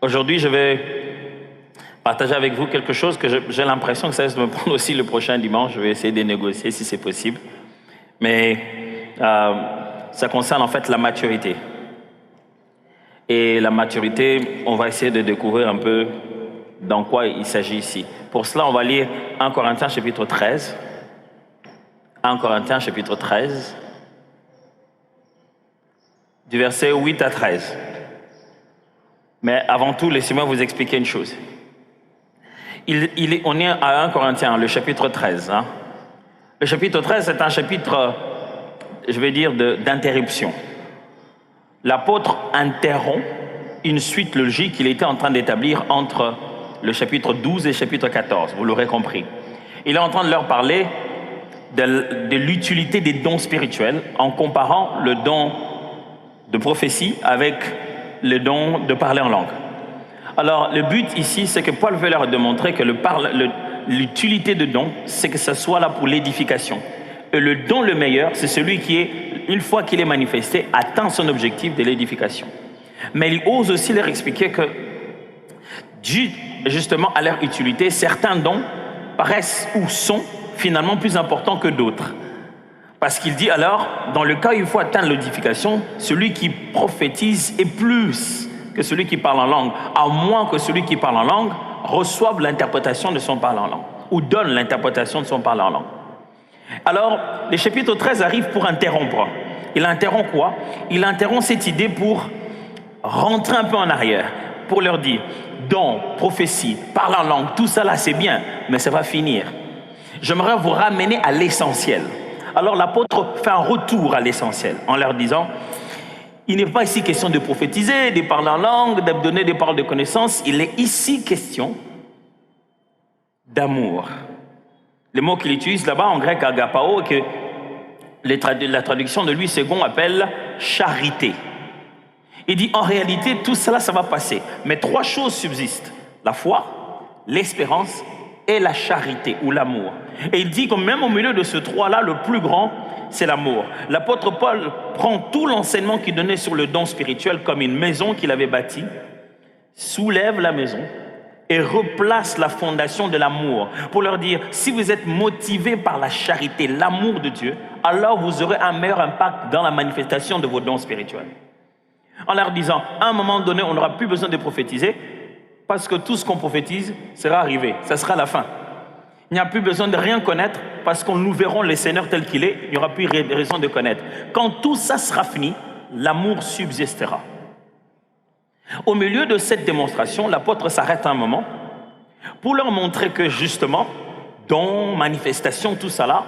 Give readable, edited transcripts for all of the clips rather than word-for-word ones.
Aujourd'hui, je vais partager avec vous quelque chose que j'ai l'impression que ça va me prendre aussi le prochain dimanche. Je vais essayer de négocier si c'est possible. Mais ça concerne en fait la maturité. Et la maturité, on va essayer de découvrir un peu dans quoi il s'agit ici. Pour cela, on va lire 1 Corinthiens chapitre 13. 1 Corinthiens chapitre 13, du verset 8 à 13. Mais avant tout, laissez-moi vous expliquer une chose. On est à 1 Corinthiens, le chapitre 13. Le chapitre 13, c'est un chapitre, je vais dire, d'interruption. L'apôtre interrompt une suite logique qu'il était en train d'établir entre le chapitre 12 et le chapitre 14, vous l'aurez compris. Il est en train de leur parler de l'utilité des dons spirituels en comparant le don de prophétie avec le don de parler en langue. Alors, le but ici, c'est que Paul veut leur démontrer que l'utilité de don, c'est que ce soit là pour l'édification. Et le don le meilleur, c'est celui qui est, une fois qu'il est manifesté, atteint son objectif de l'édification. Mais il ose aussi leur expliquer que, dû justement à leur utilité, certains dons paraissent ou sont finalement plus importants que d'autres. Parce qu'il dit alors, dans le cas où il faut atteindre l'édification, celui qui prophétise est plus que celui qui parle en langue, à moins que celui qui parle en langue reçoive l'interprétation de son parle en langue, ou donne l'interprétation de son parle en langue. Alors, le chapitre 13 arrive pour interrompre. Il interrompt quoi? Il interrompt cette idée pour rentrer un peu en arrière, pour leur dire, don, prophétie, parle en langue, tout ça là c'est bien, mais ça va finir. J'aimerais vous ramener à l'essentiel. Alors l'apôtre fait un retour à l'essentiel en leur disant, il n'est pas ici question de prophétiser, de parler en langue, de donner des paroles de connaissance, il est ici question d'amour. Le mot qu'il utilise là-bas en grec agapao, que la traduction de Louis II appelle charité. Il dit en réalité tout cela ça va passer, mais 3 choses subsistent, la foi, l'espérance et la charité ou l'amour. Et il dit que même au milieu de ce 3-là, le plus grand, c'est l'amour. L'apôtre Paul prend tout l'enseignement qu'il donnait sur le don spirituel comme une maison qu'il avait bâtie, soulève la maison et replace la fondation de l'amour pour leur dire, si vous êtes motivés par la charité, l'amour de Dieu, alors vous aurez un meilleur impact dans la manifestation de vos dons spirituels. En leur disant, à un moment donné, on n'aura plus besoin de prophétiser parce que tout ce qu'on prophétise sera arrivé, ça sera la fin. Il n'y a plus besoin de rien connaître parce qu'on nous verrons le Seigneur tel qu'il est, il n'y aura plus raison de connaître. Quand tout ça sera fini, l'amour subsistera. Au milieu de cette démonstration, l'apôtre s'arrête un moment pour leur montrer que justement, don, manifestation, tout ça là,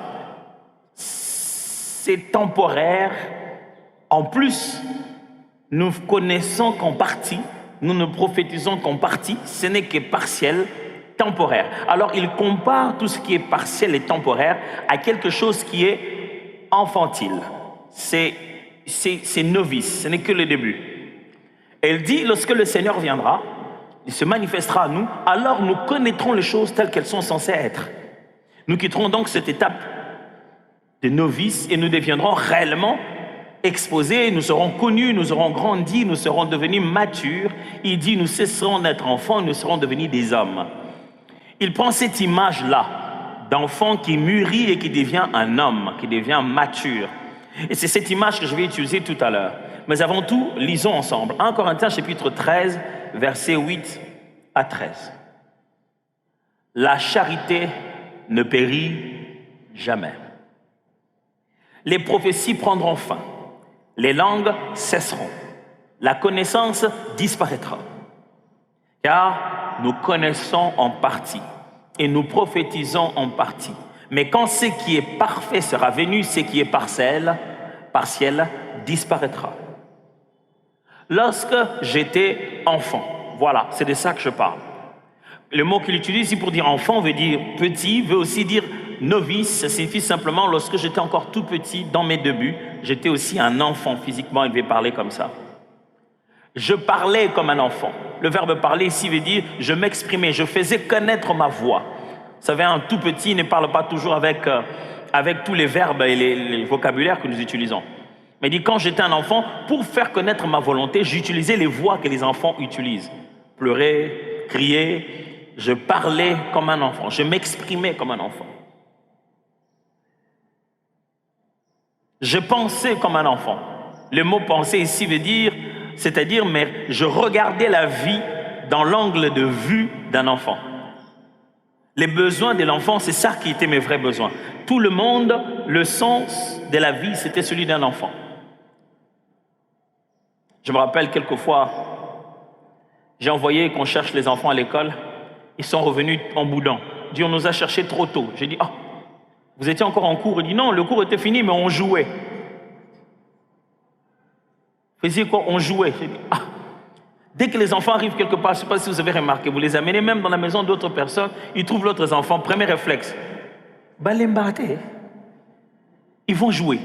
c'est temporaire. En plus, nous connaissons qu'en partie, nous ne prophétisons qu'en partie, ce n'est que partiel, temporaire. Alors il compare tout ce qui est partiel et temporaire à quelque chose qui est infantile. C'est novice, ce n'est que le début. Elle dit, lorsque le Seigneur viendra, il se manifestera à nous, alors nous connaîtrons les choses telles qu'elles sont censées être. Nous quitterons donc cette étape de novice et nous deviendrons réellement exposés, nous serons connus, nous aurons grandi, nous serons devenus matures. Il dit, nous cesserons d'être enfants, nous serons devenus des hommes. Il prend cette image-là d'enfant qui mûrit et qui devient un homme, qui devient mature. Et c'est cette image que je vais utiliser tout à l'heure. Mais avant tout, lisons ensemble. 1 Corinthiens chapitre 13, versets 8 à 13. La charité ne périt jamais. Les prophéties prendront fin. Les langues cesseront. La connaissance disparaîtra. Car nous connaissons en partie et nous prophétisons en partie. Mais quand ce qui est parfait sera venu, ce qui est partiel disparaîtra. Lorsque j'étais enfant, voilà, c'est de ça que je parle. Le mot qu'il utilise ici pour dire enfant veut dire petit, veut aussi dire novice. Ça signifie simplement lorsque j'étais encore tout petit, dans mes débuts, j'étais aussi un enfant physiquement, il devait parler comme ça. Je parlais comme un enfant. Le verbe parler ici veut dire je m'exprimais, je faisais connaître ma voix. Vous savez, un tout petit ne parle pas toujours avec tous les verbes et les vocabulaires que nous utilisons. Mais il dit, quand j'étais un enfant, pour faire connaître ma volonté, j'utilisais les voix que les enfants utilisent. pleurais, criais, je parlais comme un enfant, je m'exprimais comme un enfant. Je pensais comme un enfant. Le mot penser ici veut dire, c'est-à-dire, mais je regardais la vie dans l'angle de vue d'un enfant. Les besoins de l'enfant, c'est ça qui étaient mes vrais besoins. Tout le monde, le sens de la vie, c'était celui d'un enfant. Je me rappelle quelquefois, j'ai envoyé qu'on cherche les enfants à l'école. Ils sont revenus en boudant. Il dit, on nous a cherchés trop tôt. J'ai dit, vous étiez encore en cours? Il dit, non, le cours était fini, mais on jouait. Vous faisiez quoi? On jouait. J'ai dit, dès que les enfants arrivent quelque part, je ne sais pas si vous avez remarqué, vous les amenez même dans la maison d'autres personnes, ils trouvent l'autre enfant, premier réflexe. Balembate. Ils vont jouer.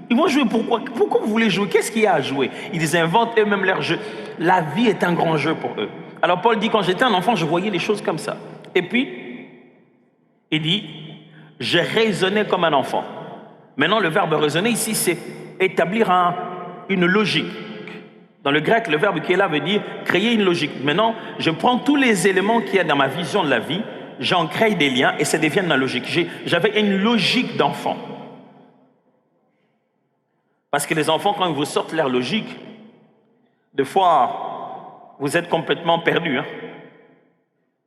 Ils vont jouer pourquoi? Pourquoi vous voulez jouer? Qu'est-ce qu'il y a à jouer? Ils inventent eux-mêmes leur jeu. La vie est un grand jeu pour eux. Alors Paul dit, quand j'étais un enfant, je voyais les choses comme ça. Et puis, il dit, je raisonnais comme un enfant. Maintenant, le verbe raisonner ici, c'est établir une logique. Dans le grec, le verbe qui est là veut dire créer une logique. Maintenant, je prends tous les éléments qu'il y a dans ma vision de la vie, j'en crée des liens et ça devient une logique. J'avais une logique d'enfant. Parce que les enfants, quand ils vous sortent leur logique, des fois, vous êtes complètement perdu.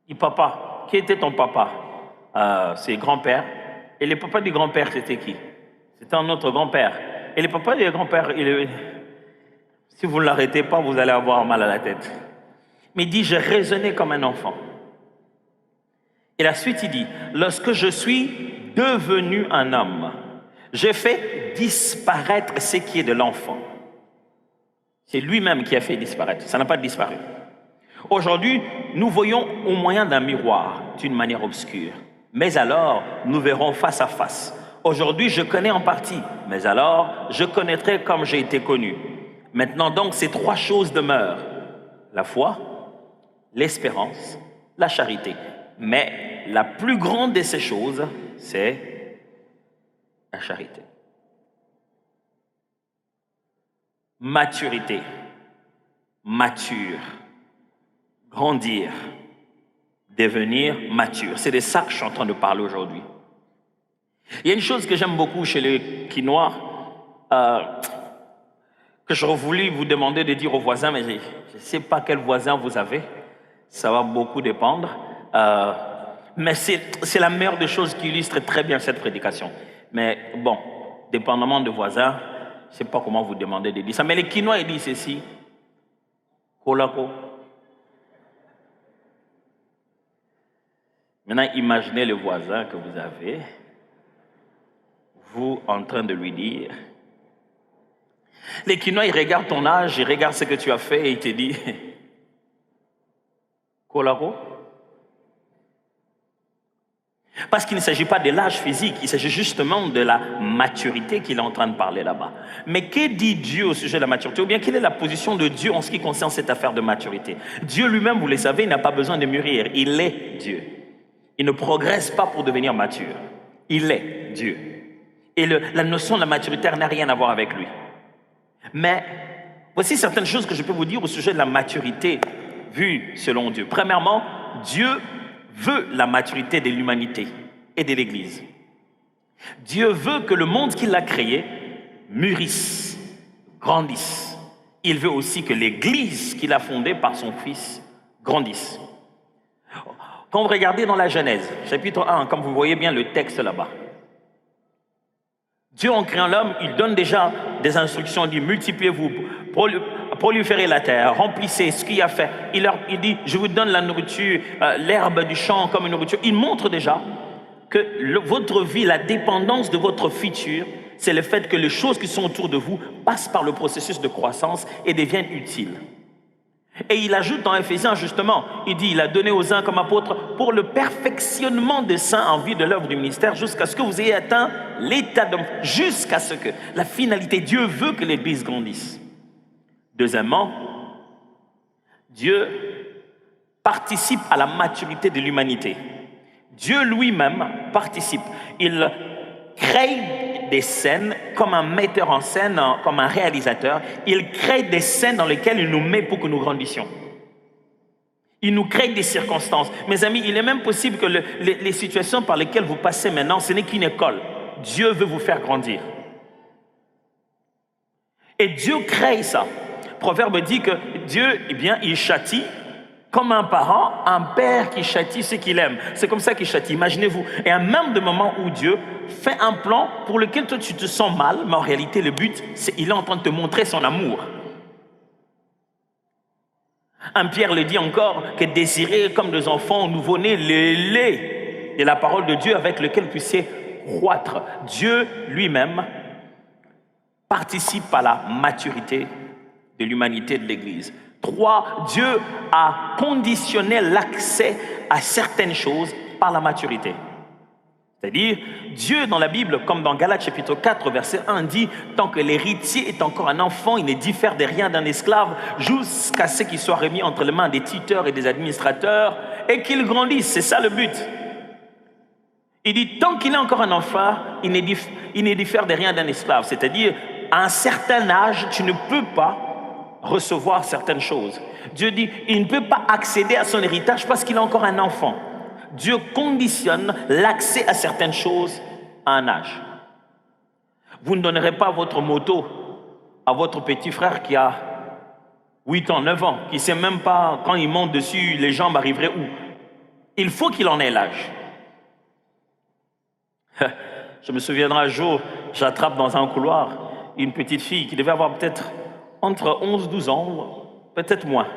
Dis, papa, qui était ton papa? C'est grand-père. Et le papa du grand-père, c'était qui? C'était un autre grand-père. Et le papa du grand-père, si vous ne l'arrêtez pas, vous allez avoir mal à la tête. Mais il dit, je raisonnais comme un enfant. Et la suite, il dit, lorsque je suis devenu un homme, j'ai fait disparaître ce qui est de l'enfant. C'est lui-même qui a fait disparaître. Ça n'a pas disparu. Aujourd'hui, nous voyons au moyen d'un miroir, d'une manière obscure. Mais alors, nous verrons face à face. Aujourd'hui, je connais en partie. Mais alors, je connaîtrai comme j'ai été connu. Maintenant, donc, ces trois choses demeurent. La foi, l'espérance, la charité. Mais la plus grande de ces choses, c'est la charité. Maturité. Mature. Grandir. Devenir mature. C'est de ça que je suis en train de parler aujourd'hui. Il y a une chose que j'aime beaucoup chez les Quinois, que j'aurais voulu vous demander de dire aux voisins, mais je ne sais pas quel voisin vous avez. Ça va beaucoup dépendre. Mais c'est la meilleure des choses qui illustre très bien cette prédication. Mais bon, dépendamment de voisins, je ne sais pas comment vous demander de dire ça. Mais les Quinois, ils disent ceci. Kolako. Maintenant, imaginez le voisin que vous avez, vous en train de lui dire. Les Quinois, ils regardent ton âge, ils regardent ce que tu as fait et ils te disent Kolako. Parce qu'il ne s'agit pas de l'âge physique, il s'agit justement de la maturité qu'il est en train de parler là-bas. Mais que dit Dieu au sujet de la maturité? Ou bien quelle est la position de Dieu en ce qui concerne cette affaire de maturité? Dieu lui-même, vous le savez, il n'a pas besoin de mûrir. Il est Dieu. Il ne progresse pas pour devenir mature. Il est Dieu. Et la notion de la maturité n'a rien à voir avec lui. Mais voici certaines choses que je peux vous dire au sujet de la maturité vue selon Dieu. Premièrement, Dieu veut la maturité de l'humanité et de l'Église. Dieu veut que le monde qu'il a créé mûrisse, grandisse. Il veut aussi que l'Église qu'il a fondée par son Fils grandisse. Quand vous regardez dans la Genèse, chapitre 1, comme vous voyez bien le texte là-bas, Dieu en créant l'homme, il donne déjà des instructions, il dit multipliez-vous, proliférez la terre, remplissez ce qu'il a fait. Il dit, je vous donne la nourriture, l'herbe du champ comme une nourriture. Il montre déjà que votre vie, la dépendance de votre futur, c'est le fait que les choses qui sont autour de vous passent par le processus de croissance et deviennent utiles. Et il ajoute dans Éphésiens justement, il dit, il a donné aux uns comme apôtres pour le perfectionnement des saints en vue de l'œuvre du ministère jusqu'à ce que vous ayez atteint l'état d'homme, jusqu'à ce que la finalité, Dieu veut que l'Église grandisse. Deuxièmement, Dieu participe à la maturité de l'humanité. Dieu lui-même participe. Il crée des scènes comme un metteur en scène, comme un réalisateur. Il crée des scènes dans lesquelles il nous met pour que nous grandissions. Il nous crée des circonstances. Mes amis, il est même possible que les situations par lesquelles vous passez maintenant, ce n'est qu'une école. Dieu veut vous faire grandir. Et Dieu crée ça. Proverbe dit que Dieu, eh bien, il châtie comme un parent, un père qui châtie ce qu'il aime. C'est comme ça qu'il châtie, imaginez-vous. Et à même de moment où Dieu fait un plan pour lequel toi tu te sens mal, mais en réalité le but, c'est qu'il est en train de te montrer son amour. Un Pierre le dit encore, que désirez comme des enfants nouveau-nés le lait de la parole de Dieu avec lequel vous puissiez croître. Dieu lui-même participe à la maturité de l'humanité de l'Église. 3, Dieu a conditionné l'accès à certaines choses par la maturité. C'est-à-dire, Dieu dans la Bible, comme dans Galates chapitre 4, verset 1, dit « Tant que l'héritier est encore un enfant, il ne diffère de rien d'un esclave, jusqu'à ce qu'il soit remis entre les mains des tuteurs et des administrateurs, et qu'il grandisse. » C'est ça le but. Il dit « Tant qu'il est encore un enfant, il ne diffère de rien d'un esclave. » C'est-à-dire, à un certain âge, tu ne peux pas recevoir certaines choses. Dieu dit, il ne peut pas accéder à son héritage parce qu'il est encore un enfant. Dieu conditionne l'accès à certaines choses à un âge. Vous ne donnerez pas votre moto à votre petit frère qui a 8 ans, 9 ans, qui ne sait même pas quand il monte dessus, les jambes arriveraient où. Il faut qu'il en ait l'âge. Je me souviendrai un jour, j'attrape dans un couloir une petite fille qui devait avoir peut-être entre 11 et 12 ans, peut-être moins.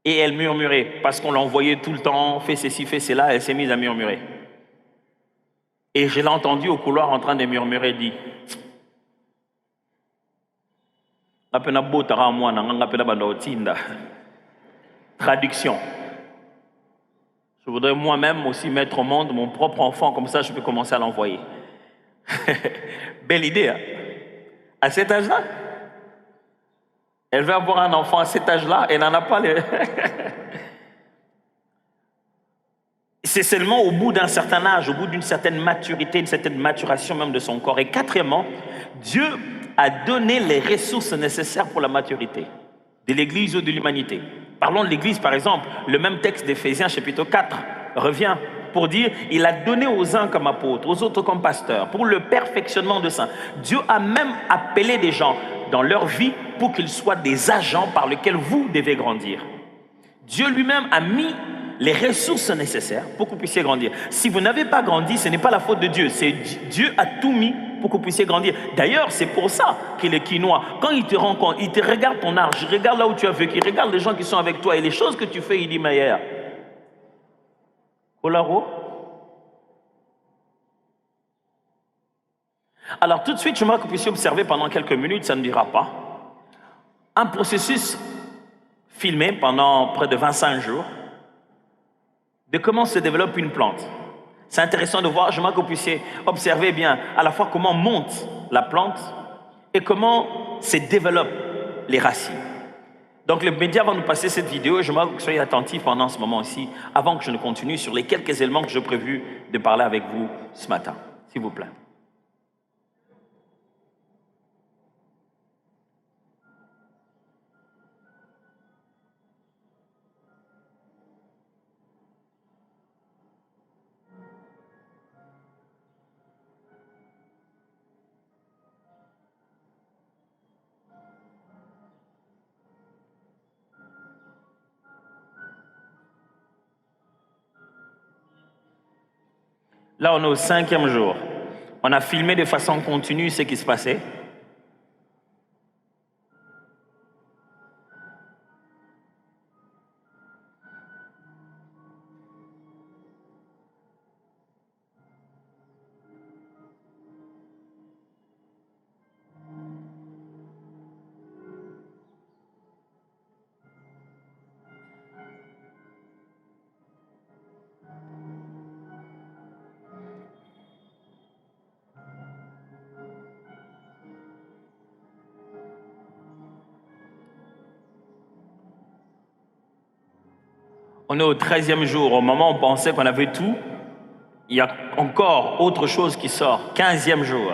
Et elle murmurait, parce qu'on l'envoyait tout le temps, fais ceci, fais cela, elle s'est mise à murmurer. Et je l'ai entendue au couloir en train de murmurer, dit traduction. Je voudrais moi-même aussi mettre au monde mon propre enfant, comme ça je peux commencer à l'envoyer. Belle idée, hein? À cet âge-là, elle veut avoir un enfant à cet âge-là, elle n'en a pas. C'est seulement au bout d'un certain âge, au bout d'une certaine maturité, une certaine maturation même de son corps. Et quatrièmement, Dieu a donné les ressources nécessaires pour la maturité de l'Église ou de l'humanité. Parlons de l'Église, par exemple. Le même texte d'Éphésiens, chapitre 4, revient pour dire « Il a donné aux uns comme apôtres, aux autres comme pasteurs, pour le perfectionnement de saints. » Dieu a même appelé des gens dans leur vie pour qu'ils soient des agents par lesquels vous devez grandir. Dieu lui-même a mis les ressources nécessaires pour que vous puissiez grandir. Si vous n'avez pas grandi, ce n'est pas la faute de Dieu. C'est Dieu a tout mis pour que vous puissiez grandir. D'ailleurs, c'est pour ça qu'il est quinois. Quand il te rencontre, il te regarde ton âge, il regarde là où tu as vécu, il regarde les gens qui sont avec toi et les choses que tu fais, il dit, Maïa, Olaro. Alors tout de suite, j'aimerais que vous puissiez observer pendant quelques minutes, ça ne dira pas, un processus filmé pendant près de 25 jours de comment se développe une plante. C'est intéressant de voir, j'aimerais que vous puissiez observer bien à la fois comment monte la plante et comment se développent les racines. Donc le média va nous passer cette vidéo et j'aimerais que vous soyez attentifs pendant ce moment ici, avant que je ne continue sur les quelques éléments que j'ai prévu de parler avec vous ce matin. S'il vous plaît. Là, on est au 5e jour. On a filmé de façon continue ce qui se passait. On est au 13e jour. Au moment où on pensait qu'on avait tout, il y a encore autre chose qui sort. 15e jour.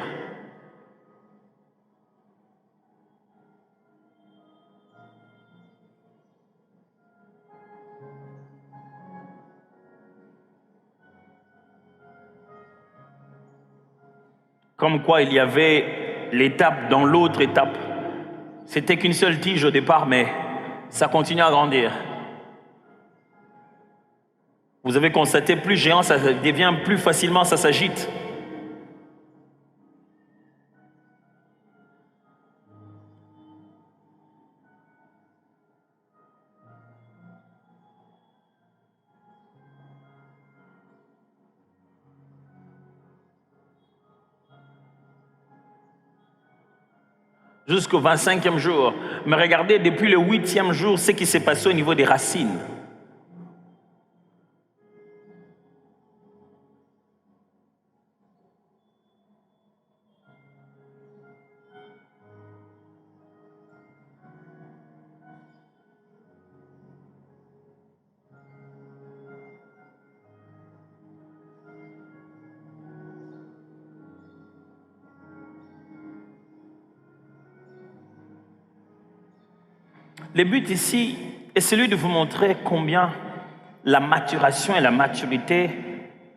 Comme quoi il y avait l'étape dans l'autre étape. C'était qu'une seule tige au départ, mais ça continue à grandir. Vous avez constaté, plus géant ça devient, plus facilement ça s'agite. Jusqu'au 25e jour. Mais regardez, depuis le 8e jour, ce qui s'est passé au niveau des racines. Le but ici est celui de vous montrer combien la maturation et la maturité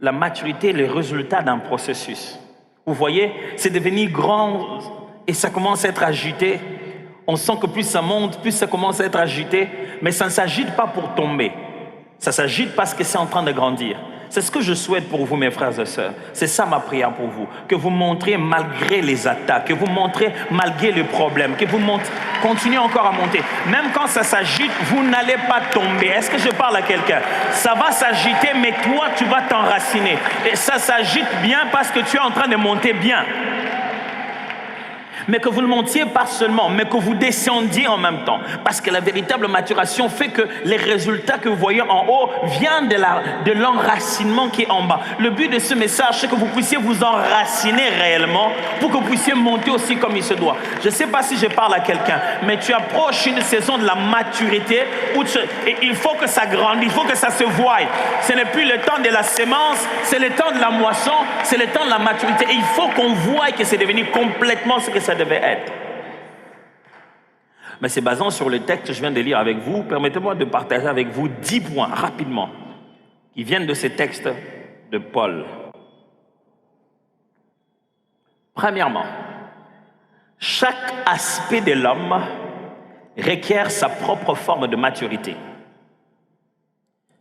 est le résultat d'un processus. Vous voyez, c'est devenu grand et ça commence à être agité. On sent que plus ça monte, plus ça commence à être agité, mais ça ne s'agite pas pour tomber. Ça s'agite parce que c'est en train de grandir. C'est ce que je souhaite pour vous, mes frères et sœurs. C'est ça ma prière pour vous. Que vous montrez malgré les attaques, que vous montrez malgré les problèmes, que vous continuez encore à monter. Même quand ça s'agite, vous n'allez pas tomber. Est-ce que je parle à quelqu'un? Ça va s'agiter, mais toi, tu vas t'enraciner. Et ça s'agite bien parce que tu es en train de monter bien. Mais que vous ne montiez pas seulement, mais que vous descendiez en même temps. Parce que la véritable maturation fait que les résultats que vous voyez en haut viennent de l'enracinement qui est en bas. Le but de ce message, c'est que vous puissiez vous enraciner réellement pour que vous puissiez monter aussi comme il se doit. Je ne sais pas si je parle à quelqu'un, mais tu approches une saison de la maturité où et il faut que ça grandisse, il faut que ça se voie. Ce n'est plus le temps de la sémence, c'est le temps de la moisson, c'est le temps de la maturité. Et il faut qu'on voie que c'est devenu complètement ce que ça devait être. Mais c'est basant sur le texte que je viens de lire avec vous. Permettez-moi de partager avec vous 10 points rapidement qui viennent de ces textes de Paul. Premièrement, chaque aspect de l'homme requiert sa propre forme de maturité.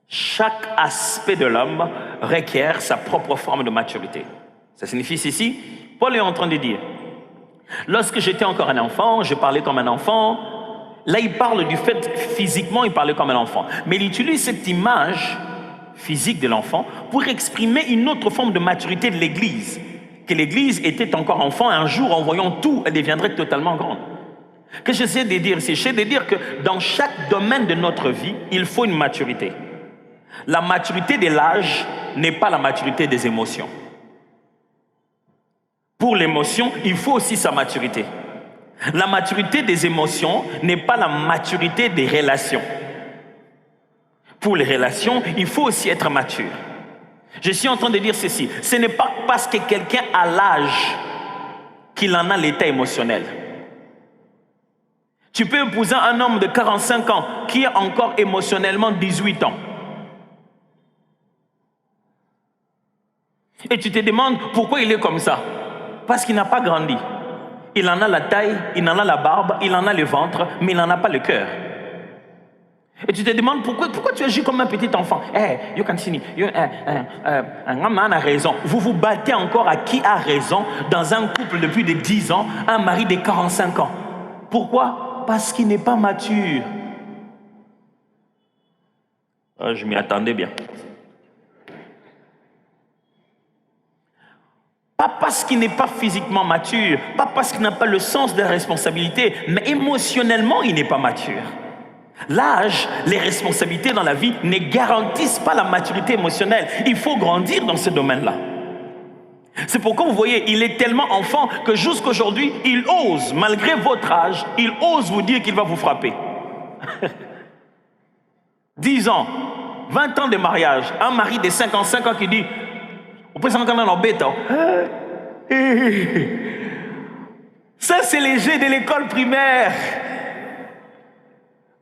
Chaque aspect de l'homme requiert sa propre forme de maturité. Ça signifie ceci, Paul est en train de dire, lorsque j'étais encore un enfant, je parlais comme un enfant. Là, il parle du fait, physiquement, il parlait comme un enfant. Mais il utilise cette image physique de l'enfant pour exprimer une autre forme de maturité de l'Église. Que l'Église était encore enfant, et un jour, en voyant tout, elle deviendrait totalement grande. Que j'essaie de dire, c'est de dire que dans chaque domaine de notre vie, il faut une maturité. La maturité de l'âge n'est pas la maturité des émotions. Pour l'émotion, il faut aussi sa maturité. La maturité des émotions n'est pas la maturité des relations. Pour les relations, il faut aussi être mature. Je suis en train de dire ceci. Ce n'est pas parce que quelqu'un a l'âge qu'il en a l'état émotionnel. Tu peux épouser un homme de 45 ans qui a encore émotionnellement 18 ans. Et tu te demandes pourquoi il est comme ça. Parce qu'il n'a pas grandi. Il en a la taille, il en a la barbe, il en a le ventre, mais il n'en a pas le cœur. Et tu te demandes pourquoi tu agis comme un petit enfant. You can see me. Un homme a raison. Vous vous battez encore à qui a raison dans un couple depuis de 10 ans, un mari de 45 ans. Pourquoi? Parce qu'il n'est pas mature. Je m'y attendais bien. Pas parce qu'il n'est pas physiquement mature, pas parce qu'il n'a pas le sens de la responsabilité, mais émotionnellement, il n'est pas mature. L'âge, les responsabilités dans la vie ne garantissent pas la maturité émotionnelle. Il faut grandir dans ce domaine-là. C'est pourquoi vous voyez, il est tellement enfant que jusqu'aujourd'hui, il ose, malgré votre âge, il ose vous dire qu'il va vous frapper. 10 ans, 20 ans de mariage, un mari de 55 ans qui dit ça, c'est les jeux de l'école primaire.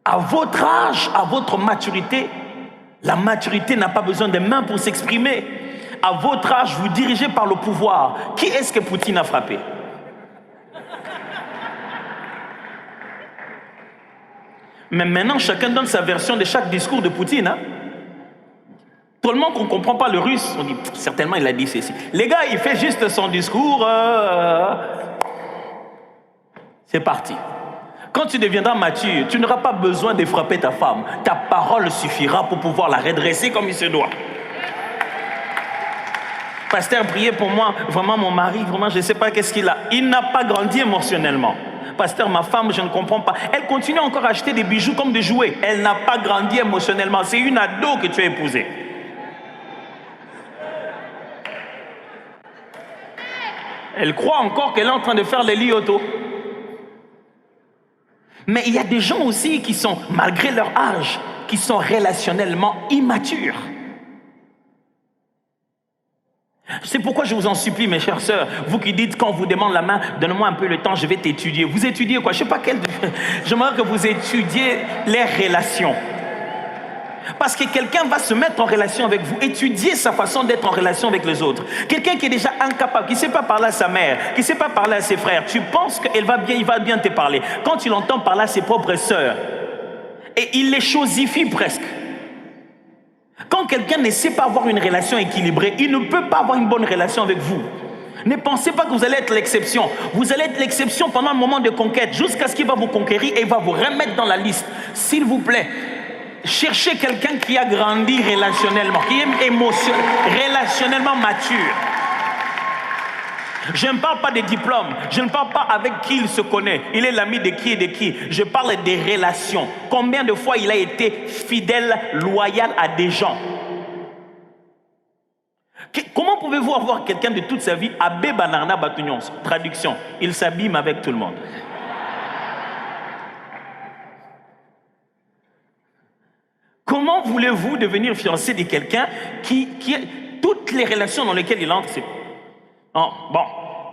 À votre âge, à votre maturité, la maturité n'a pas besoin de mains pour s'exprimer. À votre âge, vous dirigez par le pouvoir. Qui est-ce que Poutine a frappé? Mais maintenant, chacun donne sa version de chaque discours de Poutine. Hein? Tout le monde qu'on ne comprend pas le russe, on dit certainement il a dit ceci. Les gars, il fait juste son discours. C'est parti. Quand tu deviendras mature, tu n'auras pas besoin de frapper ta femme. Ta parole suffira pour pouvoir la redresser comme il se doit. Pasteur, priez pour moi. Vraiment, mon mari, vraiment, je ne sais pas qu'est-ce qu'il a. Il n'a pas grandi émotionnellement. Pasteur, ma femme, je ne comprends pas. Elle continue encore à acheter des bijoux comme des jouets. Elle n'a pas grandi émotionnellement. C'est une ado que tu as épousée. Elle croit encore qu'elle est en train de faire les liotos. Mais il y a des gens aussi qui sont, malgré leur âge, qui sont relationnellement immatures. C'est pourquoi je vous en supplie, mes chères sœurs, vous qui dites, quand on vous demande la main, donne-moi un peu le temps, je vais t'étudier. Vous étudiez quoi? Je ne sais pas quel... J'aimerais que vous étudiez les relations. Parce que quelqu'un va se mettre en relation avec vous, étudier sa façon d'être en relation avec les autres. Quelqu'un qui est déjà incapable, qui ne sait pas parler à sa mère, qui ne sait pas parler à ses frères, tu penses qu'il va bien te parler. Quand tu l'entends parler à ses propres sœurs, et il les chosifie presque. Quand quelqu'un ne sait pas avoir une relation équilibrée, il ne peut pas avoir une bonne relation avec vous. Ne pensez pas que vous allez être l'exception. Vous allez être l'exception pendant un moment de conquête, jusqu'à ce qu'il va vous conquérir et va vous remettre dans la liste. S'il vous plaît, cherchez quelqu'un qui a grandi relationnellement, qui est relationnellement mature. Je ne parle pas des diplômes, je ne parle pas avec qui il se connaît, il est l'ami de qui et de qui. Je parle des relations. Combien de fois il a été fidèle, loyal à des gens? Comment pouvez-vous avoir quelqu'un de toute sa vie, Abbé Banarna Batunions, traduction, il s'abîme avec tout le monde. Comment voulez-vous devenir fiancé de quelqu'un qui toutes les relations dans lesquelles il entre, c'est... Non, bon,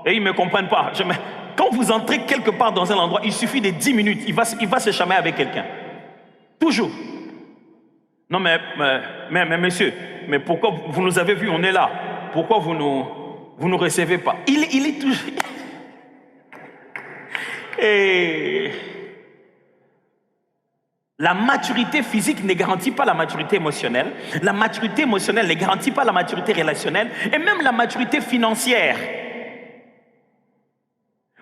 et ils ne me comprennent pas. Quand vous entrez quelque part dans un endroit, il suffit de 10 minutes, il va se chamailler avec quelqu'un. Toujours. Non, mais monsieur, mais pourquoi vous nous avez vus, on est là. Pourquoi vous nous recevez pas? Il est toujours... Et... La maturité physique ne garantit pas la maturité émotionnelle. La maturité émotionnelle ne garantit pas la maturité relationnelle. Et même la maturité financière.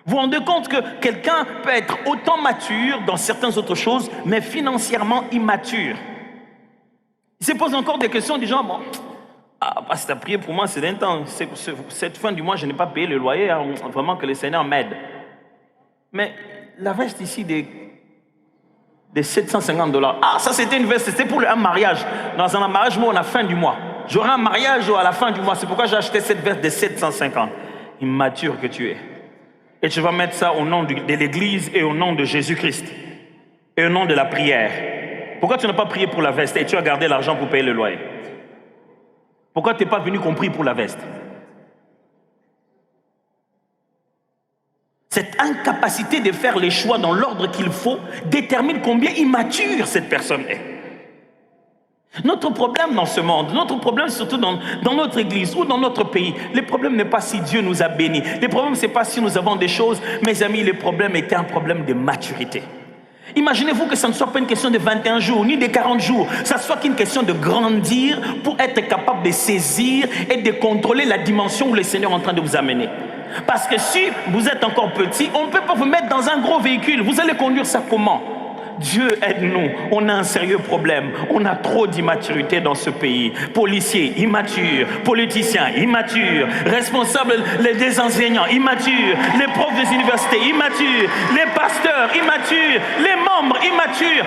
Vous vous rendez compte que quelqu'un peut être autant mature dans certaines autres choses, mais financièrement immature. Il se pose encore des questions du genre, bon, parce que tu as prié pour moi, c'est d'un temps. Cette fin du mois, je n'ai pas payé le loyer. Hein, vraiment que le Seigneur m'aide. Mais la veste ici de 750 $. Ah, ça c'était une veste, c'était pour un mariage. Dans un mariage, moi, on a fin du mois. J'aurai un mariage à la fin du mois. C'est pourquoi j'ai acheté cette veste de 750. Immature que tu es. Et tu vas mettre ça au nom de l'Église et au nom de Jésus-Christ. Et au nom de la prière. Pourquoi tu n'as pas prié pour la veste et tu as gardé l'argent pour payer le loyer? Pourquoi tu n'es pas venu compris pour la veste? Cette incapacité de faire les choix dans l'ordre qu'il faut détermine combien immature cette personne est. Notre problème dans ce monde, notre problème surtout dans notre église ou dans notre pays, le problème n'est pas si Dieu nous a bénis. Le problème, ce n'est pas si nous avons des choses. Mes amis, le problème était un problème de maturité. Imaginez-vous que ça ne soit pas une question de 21 jours, ni de 40 jours. Ça soit qu'une question de grandir pour être capable de saisir et de contrôler la dimension où le Seigneur est en train de vous amener. Parce que si vous êtes encore petit, on ne peut pas vous mettre dans un gros véhicule. Vous allez conduire ça comment? Dieu aide-nous. On a un sérieux problème. On a trop d'immaturité dans ce pays. Policiers immatures, politiciens immatures, responsables des enseignants immatures, les profs des universités immatures, les pasteurs immatures, les membres immatures.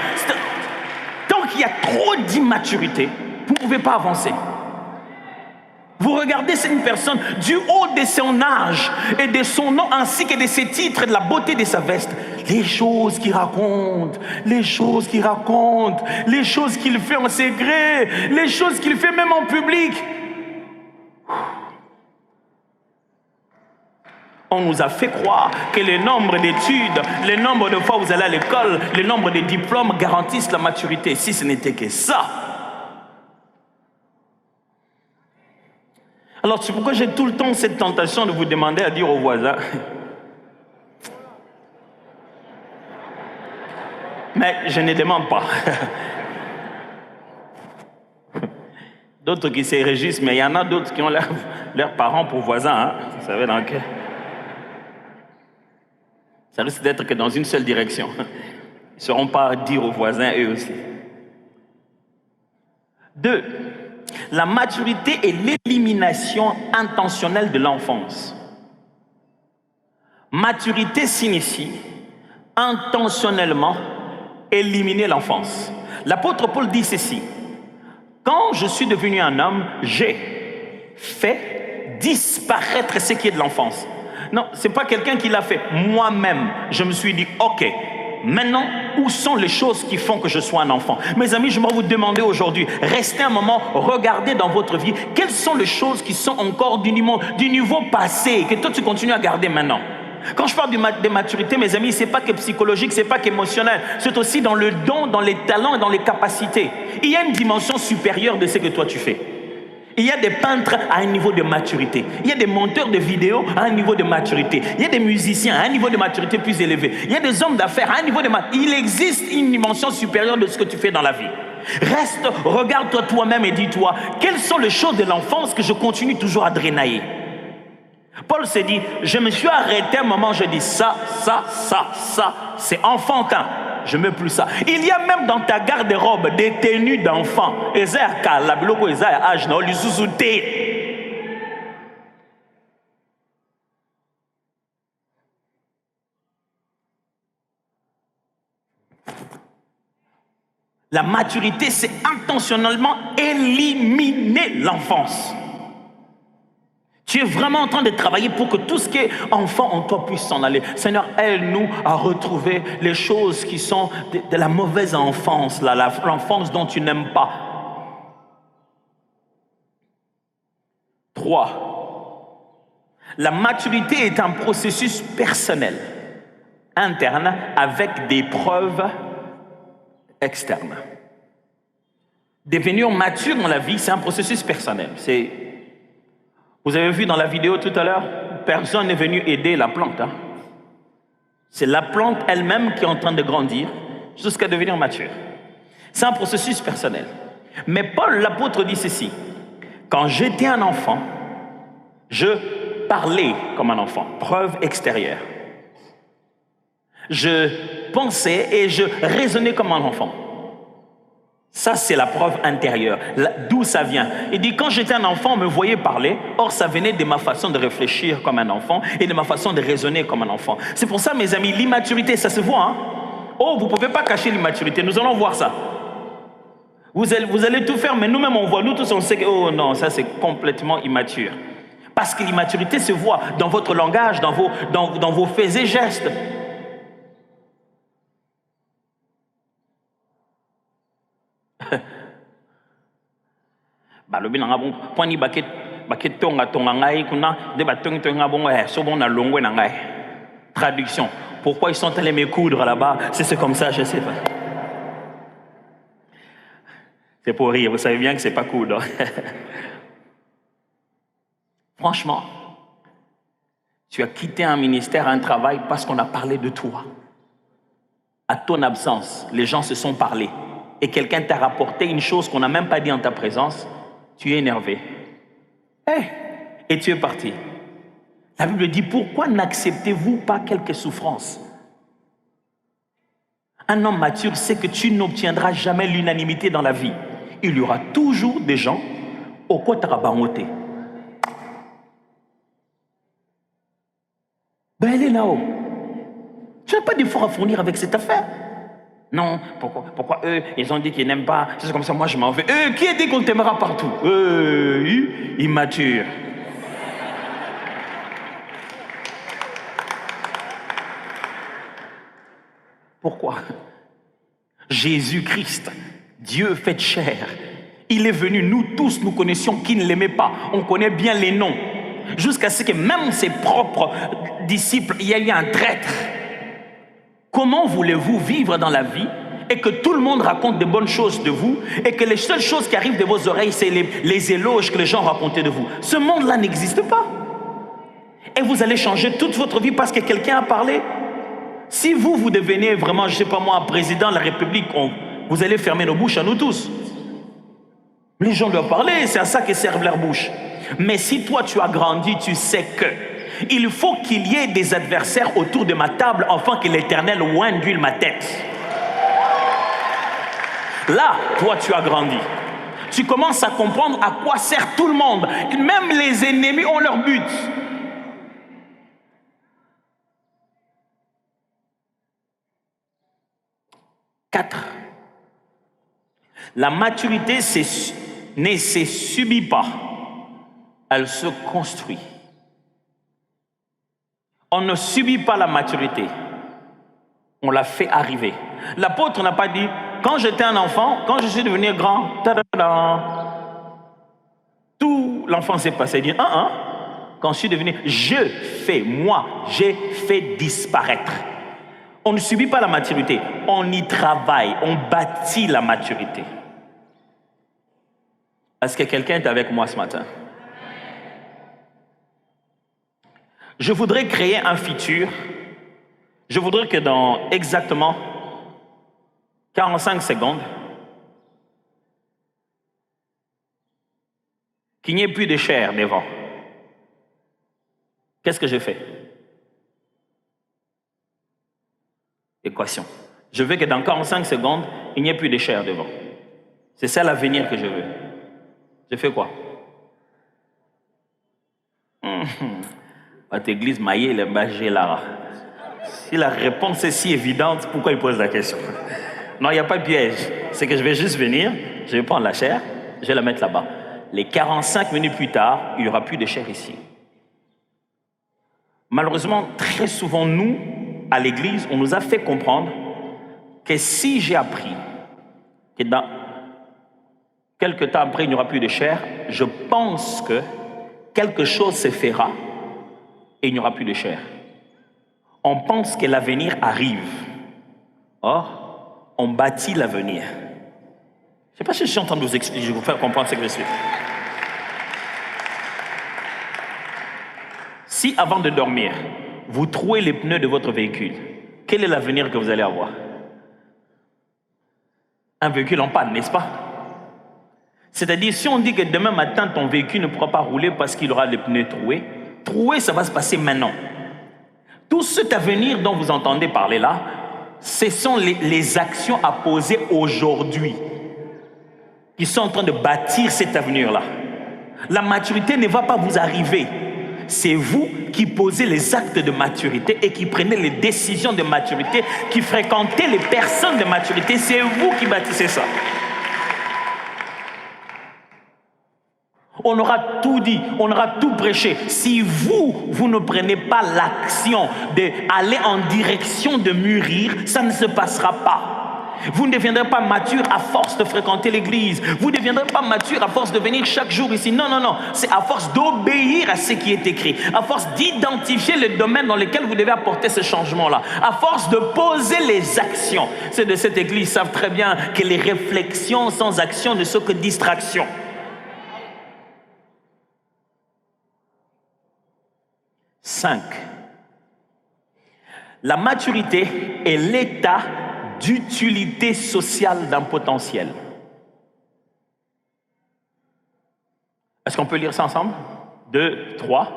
Tant qu'il y a trop d'immaturité, vous ne pouvez pas avancer. Vous regardez cette personne du haut de son âge et de son nom ainsi que de ses titres et de la beauté de sa veste. Les choses qu'il raconte, les choses qu'il raconte, les choses qu'il fait en secret, les choses qu'il fait même en public. On nous a fait croire que le nombre d'études, le nombre de fois où vous allez à l'école, le nombre de diplômes garantissent la maturité. Si ce n'était que ça. Alors c'est pourquoi j'ai tout le temps cette tentation de vous demander à dire aux voisins. Mais je ne demande pas. D'autres qui se régissent, mais il y en a d'autres qui ont leurs parents pour voisins. Hein? Vous savez dans quel... Ça risque d'être que dans une seule direction. Ils ne sauront pas dire aux voisins eux aussi. 2. La maturité est l'élimination intentionnelle de l'enfance. Maturité signifie intentionnellement éliminer l'enfance. L'apôtre Paul dit ceci. Quand je suis devenu un homme, j'ai fait disparaître ce qui est de l'enfance. Non, ce n'est pas quelqu'un qui l'a fait. Moi-même, je me suis dit, ok, maintenant, où sont les choses qui font que je sois un enfant? Mes amis, je vais vous demander aujourd'hui, restez un moment, regardez dans votre vie, quelles sont les choses qui sont encore du niveau passé, que toi tu continues à garder maintenant. Quand je parle de maturité, mes amis, ce n'est pas que psychologique, ce n'est pas qu'émotionnel, c'est aussi dans le don, dans les talents et dans les capacités. Il y a une dimension supérieure de ce que toi tu fais. Il y a des peintres à un niveau de maturité. Il y a des monteurs de vidéos à un niveau de maturité. Il y a des musiciens à un niveau de maturité plus élevé. Il y a des hommes d'affaires à un niveau de maturité. Il existe une dimension supérieure de ce que tu fais dans la vie. Reste, regarde-toi toi-même et dis-toi, quelles sont les choses de l'enfance que je continue toujours à drainer? Paul s'est dit, je me suis arrêté un moment, je dis ça, c'est enfantin. Je ne mets plus ça. Il y a même dans ta garde-robe des tenues d'enfants. La maturité, c'est intentionnellement éliminer l'enfance. Tu es vraiment en train de travailler pour que tout ce qui est enfant en toi puisse s'en aller. Seigneur, aide-nous à retrouver les choses qui sont de la mauvaise enfance, l'enfance dont tu n'aimes pas. 3. La maturité est un processus personnel, interne, avec des preuves externes. Devenir mature dans la vie, c'est un processus personnel. Vous avez vu dans la vidéo tout à l'heure, personne n'est venu aider la plante. Hein? C'est la plante elle-même qui est en train de grandir jusqu'à devenir mature. C'est un processus personnel. Mais Paul, l'apôtre, dit ceci. Quand j'étais un enfant, je parlais comme un enfant. Preuve extérieure. Je pensais et je raisonnais comme un enfant. Ça, c'est la preuve intérieure. D'où ça vient? Il dit, quand j'étais un enfant, on me voyait parler. Or, ça venait de ma façon de réfléchir comme un enfant et de ma façon de raisonner comme un enfant. C'est pour ça, mes amis, l'immaturité, ça se voit. Hein? Oh, vous ne pouvez pas cacher l'immaturité. Nous allons voir ça. Vous allez tout faire, mais nous-mêmes, on voit. Nous tous, on sait que, oh non, ça, c'est complètement immature. Parce que l'immaturité se voit dans votre langage, dans vos faits et gestes. Balobi nanga bon poni baket tonga ngai kuna de tonga bon so na longwe na ngai. Traduction. Pourquoi ils sont allés me coudre là-bas? C'est comme ça, je sais pas. C'est pour rire, vous savez bien que c'est pas coudre. Franchement, tu as quitté un ministère, un travail parce qu'on a parlé de toi. À ton absence, les gens se sont parlé. Et quelqu'un t'a rapporté une chose qu'on n'a même pas dit en ta présence. Tu es énervé. Et tu es parti. La Bible dit, pourquoi n'acceptez-vous pas quelques souffrances? Un homme mature sait que tu n'obtiendras jamais l'unanimité dans la vie. Il y aura toujours des gens au côté rabamoté. Ben elle est là-haut. Tu n'as pas d'effort à fournir avec cette affaire. Non, pourquoi eux, ils ont dit qu'ils n'aiment pas. C'est comme ça, moi je m'en vais. Qui a dit qu'on t'aimera partout? Immature. Pourquoi? Jésus-Christ, Dieu fait chair, il est venu, nous tous, nous connaissions qui ne l'aimait pas. On connaît bien les noms. Jusqu'à ce que même ses propres disciples, il y a eu un traître. Comment voulez-vous vivre dans la vie et que tout le monde raconte de bonnes choses de vous et que les seules choses qui arrivent de vos oreilles, c'est les éloges que les gens racontaient de vous. Ce monde-là n'existe pas. Et vous allez changer toute votre vie parce que quelqu'un a parlé. Si vous devenez vraiment, je ne sais pas moi, président de la République, vous allez fermer nos bouches à nous tous. Les gens doivent parler, c'est à ça qu'ils servent leur bouche. Mais si toi tu as grandi, tu sais que il faut qu'il y ait des adversaires autour de ma table afin que l'Éternel oindule ma tête. Là, toi tu as grandi. Tu commences à comprendre à quoi sert tout le monde. Même les ennemis ont leur but. Quatre. La maturité ne se subit pas, elle se construit. On ne subit pas la maturité, on la fait arriver. L'apôtre n'a pas dit, quand j'étais un enfant, quand je suis devenu grand, tout l'enfant s'est passé. Il dit, quand je suis devenu, j'ai fait disparaître. On ne subit pas la maturité, on y travaille, on bâtit la maturité. Est-ce que quelqu'un est avec moi ce matin? Je voudrais créer un futur. Je voudrais que dans exactement 45 secondes, qu'il n'y ait plus de chair devant. Qu'est-ce que je fais? Équation. Je veux que dans 45 secondes, il n'y ait plus de chair devant. C'est ça l'avenir que je veux. Je fais quoi? Votre église maillée, le bagé là. Si la réponse est si évidente, pourquoi il pose la question? Non, il n'y a pas de piège. C'est que je vais juste venir, je vais prendre la chair, je vais la mettre là-bas. Les 45 minutes plus tard, il n'y aura plus de chair ici. Malheureusement, très souvent, nous, à l'église, on nous a fait comprendre que si j'ai appris que dans quelque temps après, il n'y aura plus de chair, je pense que quelque chose se fera et il n'y aura plus de chair. On pense que l'avenir arrive. Or, on bâtit l'avenir. Je ne sais pas si je suis en train de vous expliquer, je vais vous faire comprendre ce que je suis. Si avant de dormir, vous trouez les pneus de votre véhicule, quel est l'avenir que vous allez avoir? Un véhicule en panne, n'est-ce pas? C'est-à-dire, si on dit que demain matin, ton véhicule ne pourra pas rouler parce qu'il aura les pneus troués, ça va se passer maintenant. Tout cet avenir dont vous entendez parler là, ce sont les actions à poser aujourd'hui qui sont en train de bâtir cet avenir-là. La maturité ne va pas vous arriver. C'est vous qui posez les actes de maturité et qui prenez les décisions de maturité, qui fréquentez les personnes de maturité. C'est vous qui bâtissez ça. On aura tout dit, on aura tout prêché. Si vous ne prenez pas l'action d'aller en direction de mûrir, ça ne se passera pas. Vous ne deviendrez pas mature à force de fréquenter l'église. Vous ne deviendrez pas mature à force de venir chaque jour ici. Non, non, non. C'est à force d'obéir à ce qui est écrit. À force d'identifier le domaine dans lequel vous devez apporter ce changement-là. À force de poser les actions. Ceux de cette église savent très bien que les réflexions sans action ne sont que distractions. Cinq. La maturité est l'état d'utilité sociale d'un potentiel. Est-ce qu'on peut lire ça ensemble? 2, 3.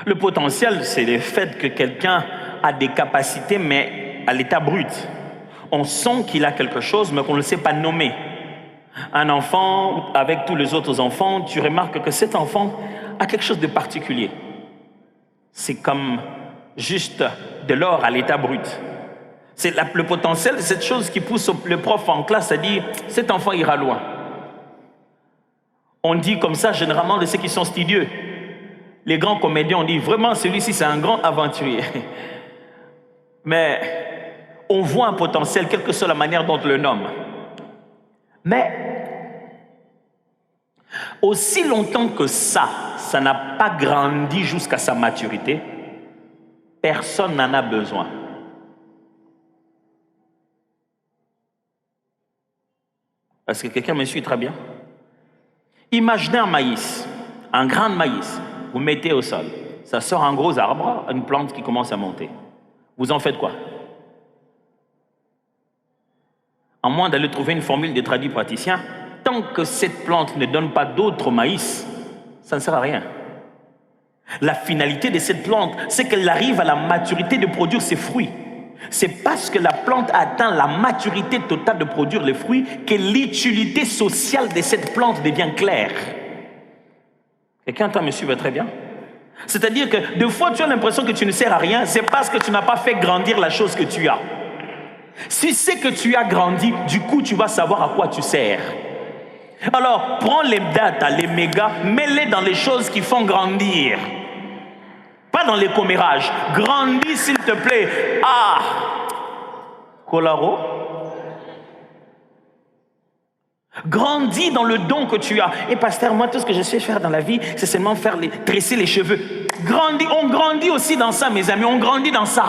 Le potentiel, c'est le fait que quelqu'un a des capacités, mais à l'état brut. On sent qu'il a quelque chose, mais qu'on ne le sait pas nommer. Un enfant, avec tous les autres enfants, tu remarques que cet enfant a quelque chose de particulier. C'est comme juste de l'or à l'état brut. C'est le potentiel, c'est cette chose qui pousse le prof en classe à dire « cet enfant ira loin ». On dit comme ça généralement de ceux qui sont studieux. Les grands comédiens, on dit vraiment celui-ci c'est un grand aventurier. Mais on voit un potentiel, quelle que soit la manière dont on le nomme. Mais aussi longtemps que ça ça n'a pas grandi jusqu'à sa maturité, personne n'en a besoin. Est-ce que quelqu'un me suit très bien? Imaginez un maïs, un grain de maïs, vous mettez au sol, ça sort un gros arbre, une plante qui commence à monter. Vous en faites quoi? À moins d'aller trouver une formule des traduits praticiens, tant que cette plante ne donne pas d'autres maïs, ça ne sert à rien. La finalité de cette plante, c'est qu'elle arrive à la maturité de produire ses fruits. C'est parce que la plante atteint la maturité totale de produire les fruits que l'utilité sociale de cette plante devient claire. Quelqu'un entend me suivre très bien? C'est-à-dire que des fois tu as l'impression que tu ne sers à rien, c'est parce que tu n'as pas fait grandir la chose que tu as. Si c'est que tu as grandi, du coup tu vas savoir à quoi tu sers. Alors prends les data, les mégas, mets-les dans les choses qui font grandir. Pas dans les commérages. Grandis s'il te plaît. Ah, Colaro. Grandis dans le don que tu as. Et pasteur, moi tout ce que je sais faire dans la vie, c'est seulement tresser les cheveux. Grandis, on grandit aussi dans ça, mes amis. On grandit dans ça.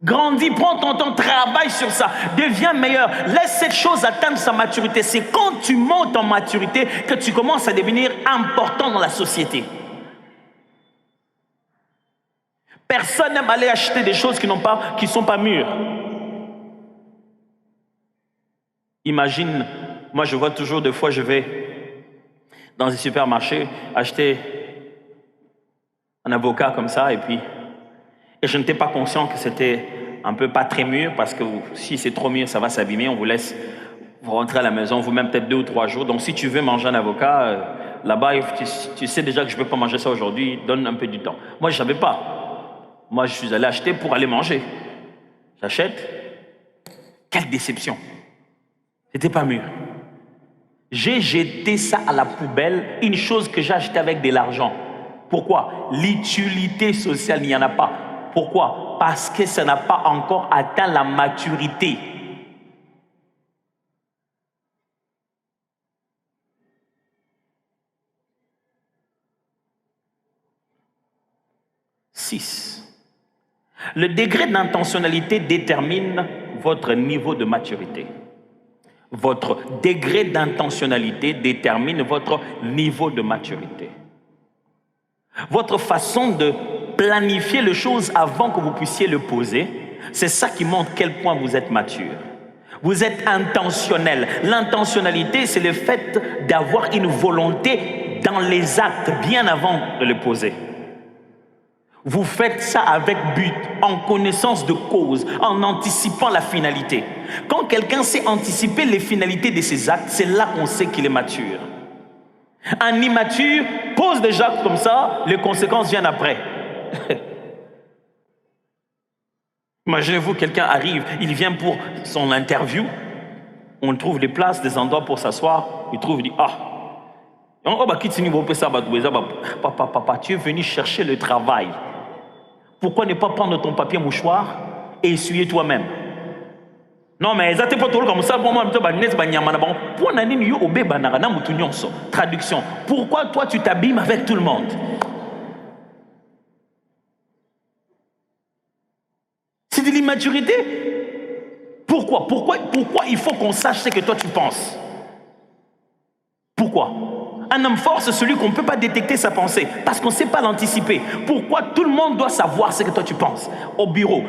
Grandis, prends ton temps, travaille sur ça, deviens meilleur, laisse cette chose atteindre sa maturité. C'est quand tu montes en maturité que tu commences à devenir important dans la société. Personne n'aime aller acheter des choses qui ne sont pas mûres. Imagine, moi je vois toujours des fois je vais dans un supermarché acheter un avocat comme ça et je n'étais pas conscient que c'était un peu pas très mûr parce que si c'est trop mûr ça va s'abîmer, on vous laisse vous rentrer à la maison, vous même peut-être 2 ou 3 jours. Donc si tu veux manger un avocat, là-bas tu sais déjà que je ne peux pas manger ça aujourd'hui, donne un peu du temps. Moi je ne savais pas. Moi, je suis allé acheter pour aller manger. J'achète. Quelle déception. C'était pas mûr. J'ai jeté ça à la poubelle, une chose que j'ai achetée avec de l'argent. Pourquoi? L'utilité sociale, il n'y en a pas. Pourquoi? Parce que ça n'a pas encore atteint la maturité. Le degré d'intentionnalité détermine votre niveau de maturité. Votre degré d'intentionnalité détermine votre niveau de maturité. Votre façon de planifier les choses avant que vous puissiez le poser, c'est ça qui montre quel point vous êtes mature. Vous êtes intentionnel. L'intentionnalité, c'est le fait d'avoir une volonté dans les actes bien avant de le poser. Vous faites ça avec but, en connaissance de cause, en anticipant la finalité. Quand quelqu'un sait anticiper les finalités de ses actes, c'est là qu'on sait qu'il est mature. Un immature pose des actes comme ça, les conséquences viennent après. Imaginez-vous, quelqu'un arrive, il vient pour son interview, on trouve des places, des endroits pour s'asseoir, il trouve, il dit, papa, tu es venu chercher le travail. Pourquoi ne pas prendre ton papier mouchoir et essuyer toi-même? Non, mais ça pas tout comme ça. Traduction. Pourquoi toi tu t'abîmes avec tout le monde? C'est de l'immaturité. Pourquoi il faut qu'on sache ce que toi tu penses? Pourquoi? Un homme fort, c'est celui qu'on ne peut pas détecter sa pensée parce qu'on ne sait pas l'anticiper. Pourquoi tout le monde doit savoir ce que toi tu penses? Au bureau,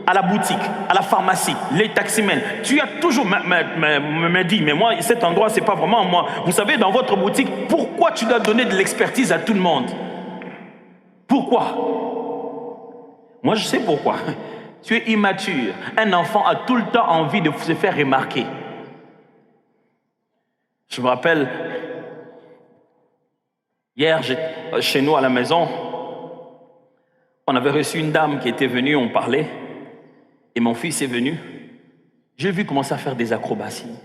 à la boutique, à la pharmacie, les taximens. Tu as toujours me dit, mais moi, cet endroit, c'est pas vraiment moi. Vous savez, dans votre boutique, pourquoi tu dois donner de l'expertise à tout le monde? Pourquoi? Moi, je sais pourquoi. Tu es immature. Un enfant a tout le temps envie de se faire remarquer. Je me rappelle, hier, chez nous à la maison, on avait reçu une dame qui était venue, on parlait, et mon fils est venu. J'ai vu commencer à faire des acrobaties.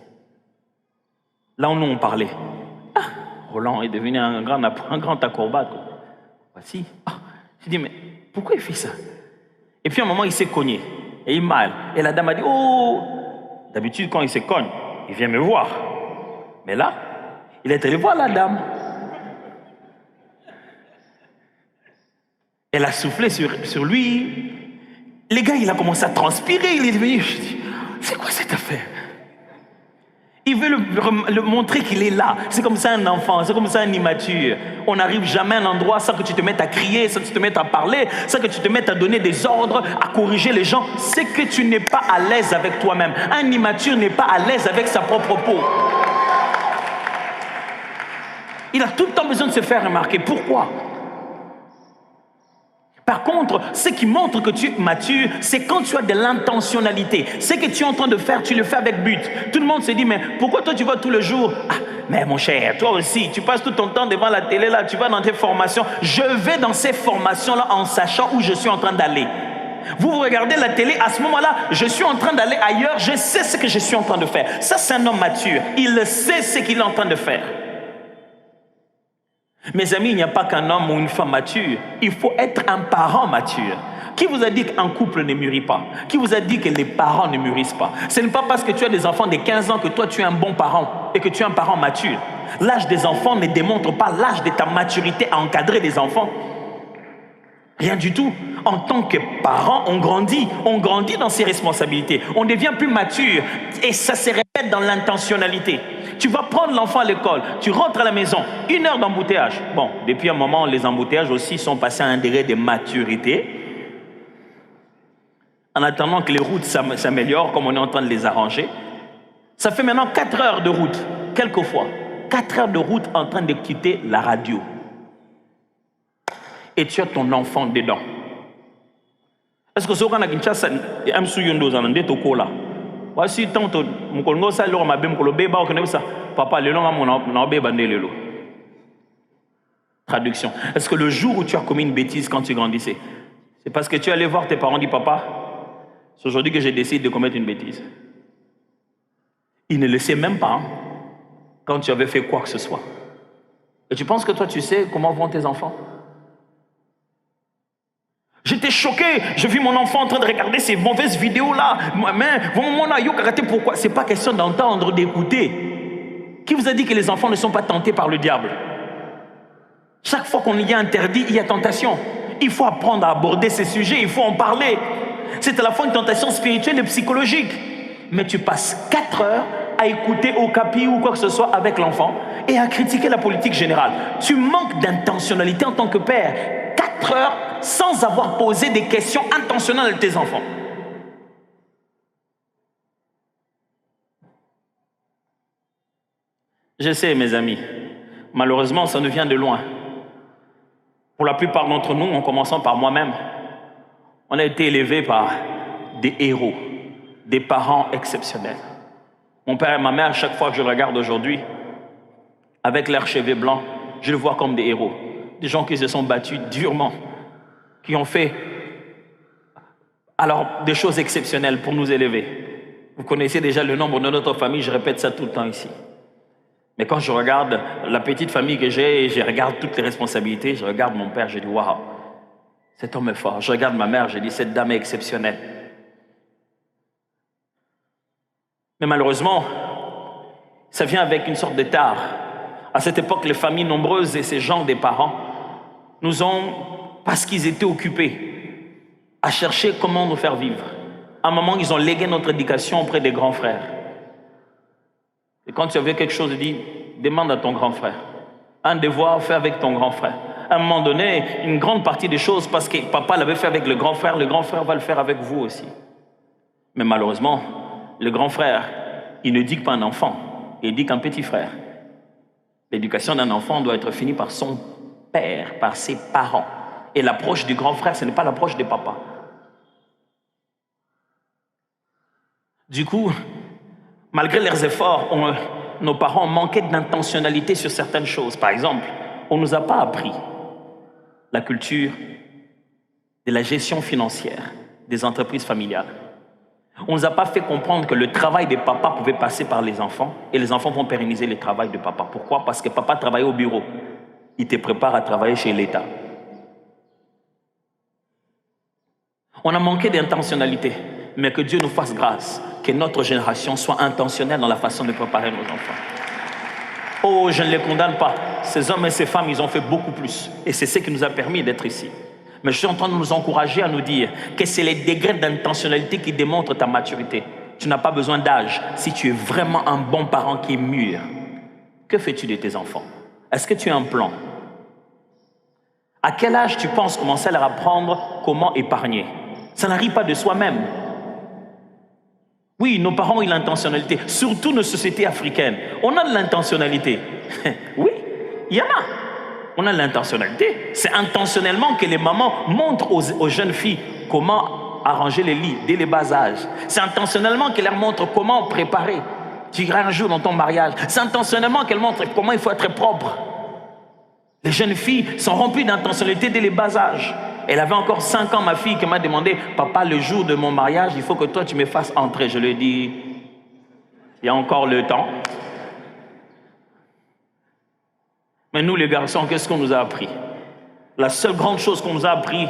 Là où nous on parlait. Ah, Roland est devenu un grand acrobate. Voici. Ah, j'ai dit, mais pourquoi il fait ça? Et puis à un moment, il s'est cogné. Et il mal. Et la dame a dit, oh, d'habitude, quand il se cogne, il vient me voir. Mais là, il est allé voir la dame. Elle a soufflé sur lui. Les gars, il a commencé à transpirer. Il est devenu, je dis, c'est quoi cette affaire? Il veut le montrer qu'il est là. C'est comme ça un enfant, c'est comme ça un immature. On n'arrive jamais à un endroit sans que tu te mettes à crier, sans que tu te mettes à parler, sans que tu te mettes à donner des ordres, à corriger les gens. C'est que tu n'es pas à l'aise avec toi-même. Un immature n'est pas à l'aise avec sa propre peau. Il a tout le temps besoin de se faire remarquer. Pourquoi? Par contre, ce qui montre que tu es mature, c'est quand tu as de l'intentionnalité. Ce que tu es en train de faire, tu le fais avec but. Tout le monde se dit, mais pourquoi toi tu vas tous les jours? Ah, mais mon cher, toi aussi, tu passes tout ton temps devant la télé là, tu vas dans tes formations. Je vais dans ces formations-là en sachant où je suis en train d'aller. Vous regardez la télé, à ce moment-là, je suis en train d'aller ailleurs, je sais ce que je suis en train de faire. Ça, c'est un homme mature. Il sait ce qu'il est en train de faire. Mes amis, il n'y a pas qu'un homme ou une femme mature. Il faut être un parent mature. Qui vous a dit qu'un couple ne mûrit pas? Qui vous a dit que les parents ne mûrissent pas? Ce n'est pas parce que tu as des enfants de 15 ans que toi tu es un bon parent et que tu es un parent mature. L'âge des enfants ne démontre pas l'âge de ta maturité à encadrer des enfants. Rien du tout. En tant que parent, on grandit dans ses responsabilités. On devient plus mature et ça se répète dans l'intentionnalité. Tu vas prendre l'enfant à l'école, tu rentres à la maison, 1 heure d'embouteillage. Bon, depuis un moment, les embouteillages aussi sont passés à un degré de maturité. En attendant que les routes s'améliorent, comme on est en train de les arranger, ça fait maintenant 4 heures de route, quelquefois. 4 heures de route en train de quitter la radio. Et tu as ton enfant dedans. Est-ce que ce qu'on a Kinshasa, voici tantôt, papa, traduction. Est-ce que le jour où tu as commis une bêtise quand tu grandissais, c'est parce que tu allais voir tes parents, dit papa, c'est aujourd'hui que j'ai décidé de commettre une bêtise. Il ne le sait même pas quand tu avais fait quoi que ce soit. Et tu penses que toi tu sais comment vont tes enfants? J'étais choqué, j'ai vu mon enfant en train de regarder ces mauvaises vidéos-là. Mais pourquoi? C'est pas question d'entendre, d'écouter. Qui vous a dit que les enfants ne sont pas tentés par le diable? Chaque fois qu'on y a interdit, il y a tentation. Il faut apprendre à aborder ces sujets, il faut en parler. C'est à la fois une tentation spirituelle et psychologique. Mais tu passes 4 heures à écouter au capi ou quoi que ce soit avec l'enfant et à critiquer la politique générale. Tu manques d'intentionnalité en tant que père. 4 heures sans avoir posé des questions intentionnelles à tes enfants. Je sais, mes amis, malheureusement, ça nous vient de loin. Pour la plupart d'entre nous, en commençant par moi-même, on a été élevés par des héros, des parents exceptionnels. Mon père et ma mère, chaque fois que je regarde aujourd'hui, avec leurs cheveux blancs, je les vois comme des héros. Des gens qui se sont battus durement, qui ont fait alors des choses exceptionnelles pour nous élever. Vous connaissez déjà le nombre de notre famille, je répète ça tout le temps ici. Mais quand je regarde la petite famille que j'ai et je regarde toutes les responsabilités, je regarde mon père, je dis waouh, cet homme est fort. Je regarde ma mère, je dis cette dame est exceptionnelle. Mais malheureusement, ça vient avec une sorte de tard. À cette époque, les familles nombreuses et ces gens des parents nous ont, parce qu'ils étaient occupés à chercher comment nous faire vivre. À un moment, ils ont légué notre éducation auprès des grands frères. Et quand tu avais quelque chose, dis, demande à ton grand frère. Un devoir, fais avec ton grand frère. À un moment donné, une grande partie des choses, parce que papa l'avait fait avec le grand frère va le faire avec vous aussi. Mais malheureusement, le grand frère, il ne dit pas un enfant, il dit qu'un petit frère. L'éducation d'un enfant doit être finie par son père, par ses parents. Et l'approche du grand frère, ce n'est pas l'approche de papa. Du coup, malgré leurs efforts, nos parents ont manqué d'intentionnalité sur certaines choses. Par exemple, on ne nous a pas appris la culture de la gestion financière des entreprises familiales. On ne nous a pas fait comprendre que le travail des papas pouvait passer par les enfants et les enfants vont pérenniser le travail de papa. Pourquoi? Parce que papa travaillait au bureau. Il te prépare à travailler chez l'État. On a manqué d'intentionnalité, mais que Dieu nous fasse grâce, que notre génération soit intentionnelle dans la façon de préparer nos enfants. Oh, je ne les condamne pas. Ces hommes et ces femmes, ils ont fait beaucoup plus. Et c'est ce qui nous a permis d'être ici. Mais je suis en train de nous encourager à nous dire que c'est les degrés d'intentionnalité qui démontrent ta maturité. Tu n'as pas besoin d'âge. Si tu es vraiment un bon parent qui est mûr, que fais-tu de tes enfants? Est-ce que tu as un plan? À quel âge tu penses commencer à leur apprendre comment épargner? Ça n'arrive pas de soi-même. Oui, nos parents ont l'intentionnalité, surtout nos sociétés africaines. On a de l'intentionnalité. Oui, il y en a. On a de l'intentionnalité. C'est intentionnellement que les mamans montrent aux jeunes filles comment arranger les lits dès les bas âges. C'est intentionnellement qu'elles leur montrent comment préparer. Tu iras un jour dans ton mariage. C'est intentionnellement qu'elles montrent comment il faut être propre. Les jeunes filles sont remplies d'intentionnalité dès les bas âges. Elle avait encore 5 ans, ma fille, qui m'a demandé « Papa, le jour de mon mariage, il faut que toi, tu me fasses entrer. » Je lui ai dit « Il y a encore le temps. » Mais nous, les garçons, qu'est-ce qu'on nous a appris? La seule grande chose qu'on nous a appris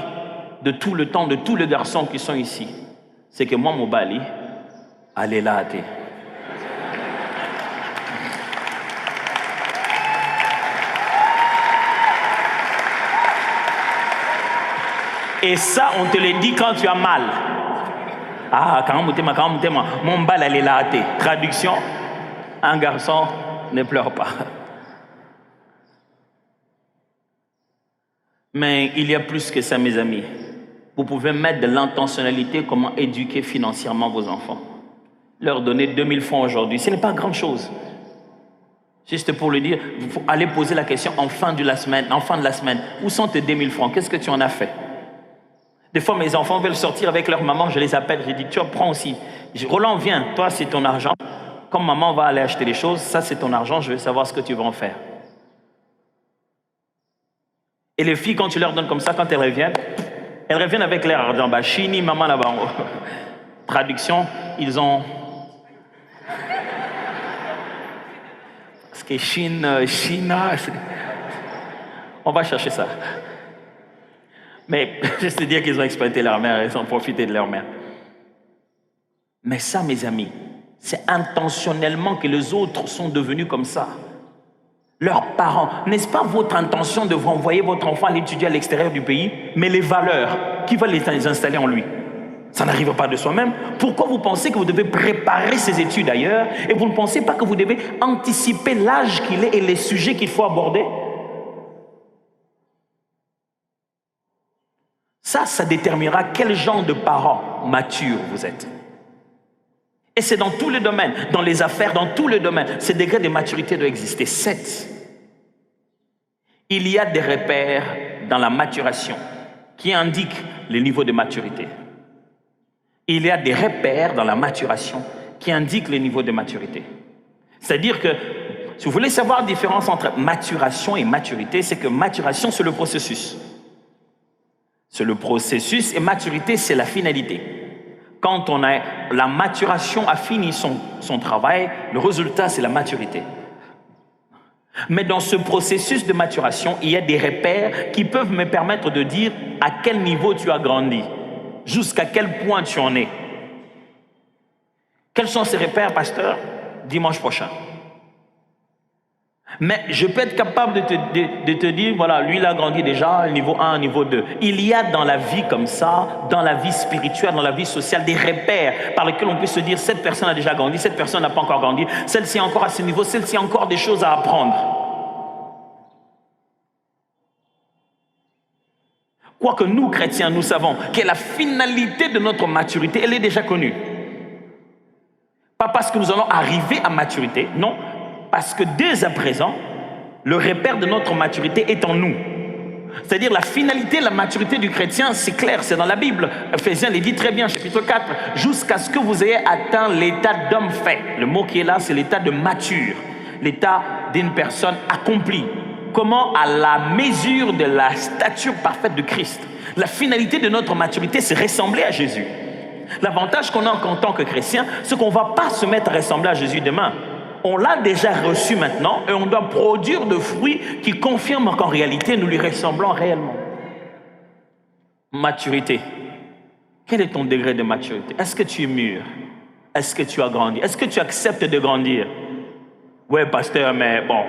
de tout le temps, de tous les garçons qui sont ici, c'est que moi, mon bali, allez là, t'es. Et ça, on te le dit quand tu as mal. Ah, quand mon bal, elle est là, t'es. Traduction, un garçon ne pleure pas. Mais il y a plus que ça, mes amis. Vous pouvez mettre de l'intentionnalité, comment éduquer financièrement vos enfants. Leur donner 2000 francs aujourd'hui, ce n'est pas grand chose. Juste pour le dire, il faut aller poser la question en fin de la semaine. Où sont tes 2000 francs? Qu'est-ce que tu en as fait? Des fois, mes enfants veulent sortir avec leur maman, je les appelle, je dis, tu prends aussi. Roland, viens, toi, c'est ton argent. Comme maman va aller acheter les choses, ça, c'est ton argent, je veux savoir ce que tu vas en faire. Et les filles, quand tu leur donnes comme ça, quand elles reviennent avec leur argent. Bah, chini, maman là-bas. Traduction, ils ont... Parce que China, on va chercher ça. Mais juste dire qu'ils ont exploité leur mère, ils ont profité de leur mère. Mais ça, mes amis, c'est intentionnellement que les autres sont devenus comme ça. Leurs parents, n'est-ce pas votre intention de vous envoyer votre enfant à l'étudier à l'extérieur du pays, mais les valeurs, qui va les installer en lui? Ça n'arrive pas de soi-même. Pourquoi vous pensez que vous devez préparer ses études ailleurs et vous ne pensez pas que vous devez anticiper l'âge qu'il est et les sujets qu'il faut aborder? Ça déterminera quel genre de parents matures vous êtes. Et c'est dans tous les domaines, dans les affaires, dans tous les domaines. Ces degrés de maturité doivent exister. 7. Il y a des repères dans la maturation qui indiquent le niveau de maturité. Il y a des repères dans la maturation qui indiquent le niveau de maturité. C'est-à-dire que, si vous voulez savoir la différence entre maturation et maturité, c'est que maturation, c'est le processus. C'est le processus et maturité, c'est la finalité. Quand la maturation a fini son travail, le résultat, c'est la maturité. Mais dans ce processus de maturation, il y a des repères qui peuvent me permettre de dire à quel niveau tu as grandi, jusqu'à quel point tu en es. Quels sont ces repères, pasteur? Dimanche prochain. Mais je peux être capable de te dire, voilà, lui, il a grandi déjà, niveau 1, niveau 2. Il y a dans la vie comme ça, dans la vie spirituelle, dans la vie sociale, des repères par lesquels on peut se dire, cette personne a déjà grandi, cette personne n'a pas encore grandi, celle-ci est encore à ce niveau, celle-ci a encore des choses à apprendre. Quoique nous, chrétiens, nous savons que la finalité de notre maturité, elle est déjà connue. Pas parce que nous allons arriver à maturité, non. Parce que dès à présent, le repère de notre maturité est en nous. C'est-à-dire la finalité, la maturité du chrétien, c'est clair, c'est dans la Bible. Ephésiens le dit très bien, chapitre 4, jusqu'à ce que vous ayez atteint l'état d'homme fait. Le mot qui est là, c'est l'état de mature, l'état d'une personne accomplie. Comment? À la mesure de la stature parfaite de Christ. La finalité de notre maturité, c'est ressembler à Jésus. L'avantage qu'on a en tant que chrétien, c'est qu'on ne va pas se mettre à ressembler à Jésus demain. On l'a déjà reçu maintenant et on doit produire de fruits qui confirment qu'en réalité, nous lui ressemblons réellement. Maturité. Quel est ton degré de maturité? Est-ce que tu es mûr? Est-ce que tu as grandi? Est-ce que tu acceptes de grandir? Ouais, pasteur, mais bon,